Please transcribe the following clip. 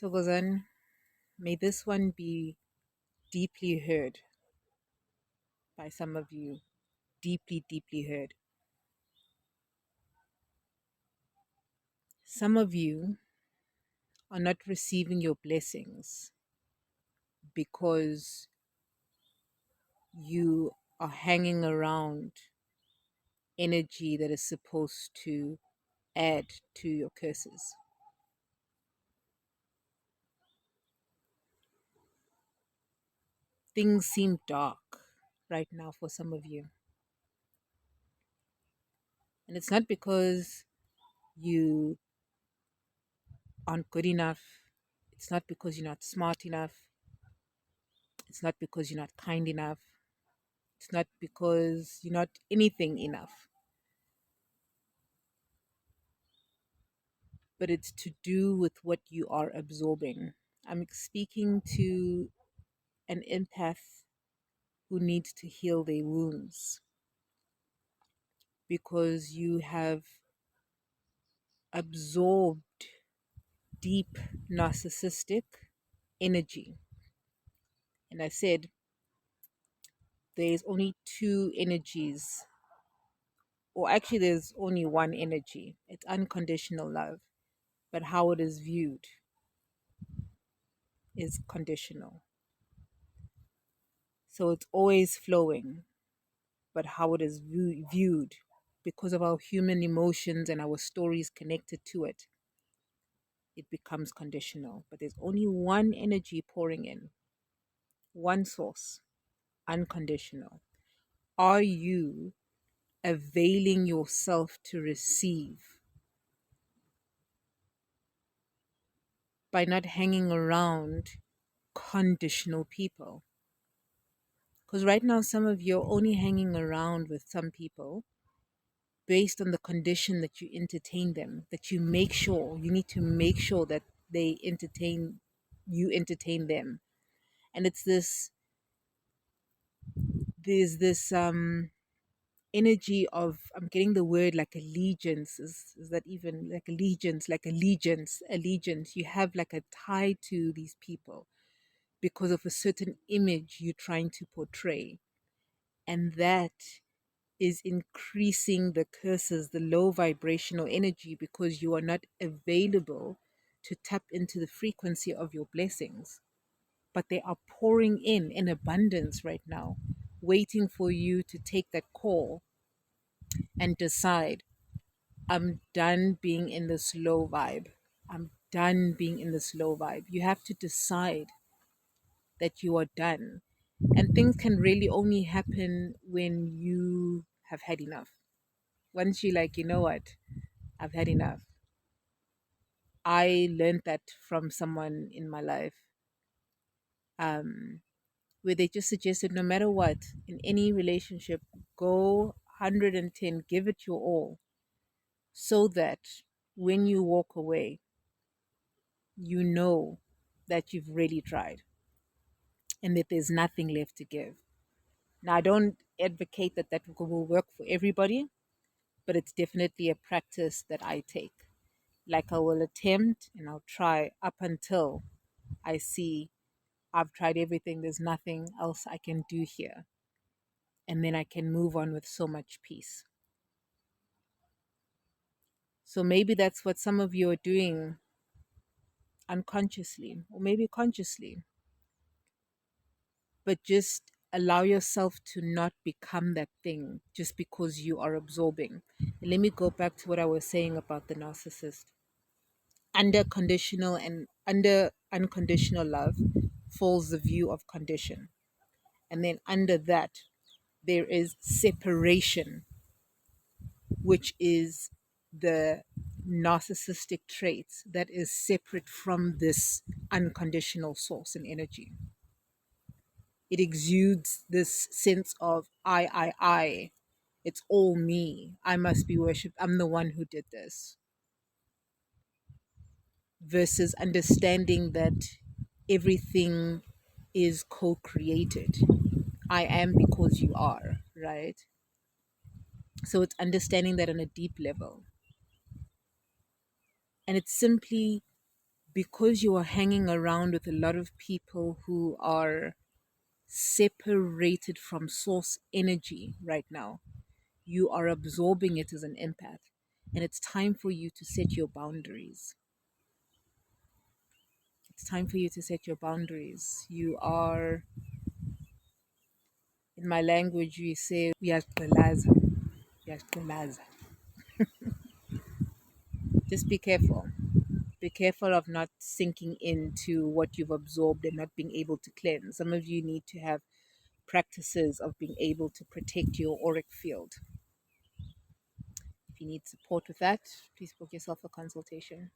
Togozan, may this one be deeply heard by some of you. Deeply, deeply heard. Some of you are not receiving your blessings because you are hanging around energy that is supposed to add to your curses. Things seem dark right now for some of you. And it's not because you aren't good enough, it's not because you're not smart enough, it's not because you're not kind enough, it's not because you're not anything enough, but it's to do with what you are absorbing. I'm speaking to an empath who needs to heal their wounds because you have absorbed deep narcissistic energy. And I said there's only two energies, or actually, there's only one energy. It's unconditional love, but how it is viewed is conditional. So it's always flowing, but how it is viewed because of our human emotions and our stories connected to it, it becomes conditional. But there's only one energy pouring in, one source, unconditional. Are you availing yourself to receive by not hanging around conditional people? Because right now, some of you are only hanging around with some people based on the condition that you entertain them, that you make sure, you need to make sure that they entertain, you entertain them. And it's this, there's this energy of, I'm getting the word like allegiance. Is that even like allegiance? Like allegiance. You have like a tie to these people because of a certain image you're trying to portray. And that is increasing the curses, the low vibrational energy, because you are not available to tap into the frequency of your blessings. But they are pouring in abundance right now, waiting for you to take that call and decide, I'm done being in this low vibe. I'm done being in this low vibe. You have to decide that you are done. And things can really only happen when you have had enough. Once you like, you know what, I've had enough. I learned that from someone in my life, um, where they just suggested no matter what, in any relationship, go 110, give it your all, so that when you walk away, you know that you've really tried and that there's nothing left to give. Now, I don't advocate that that will work for everybody, but it's definitely a practice that I take. Like I will attempt and I'll try up until I see I've tried everything, there's nothing else I can do here. And then I can move on with so much peace. So maybe that's what some of you are doing unconsciously, or maybe consciously, but just allow yourself to not become that thing just because you are absorbing. And let me go back to what I was saying about the narcissist. Under conditional and under unconditional love falls the view of condition. And then under that, there is separation, which is the narcissistic traits that is separate from this unconditional source and energy. It exudes this sense of I. It's all me. I must be worshipped. I'm the one who did this. Versus understanding that everything is co created. I am because you are, right? So it's understanding that on a deep level. And it's simply because you are hanging around with a lot of people who are separated from source energy right now, you are absorbing it as an empath. And it's time for you to set your boundaries. It's time for you to set your boundaries. You are, in my language, we say, uyaqgqilaza. Uyaqgqilaza. Just be careful. Be careful of not sinking into what you've absorbed and not being able to cleanse. Some of you need to have practices of being able to protect your auric field. If you need support with that, please book yourself a consultation.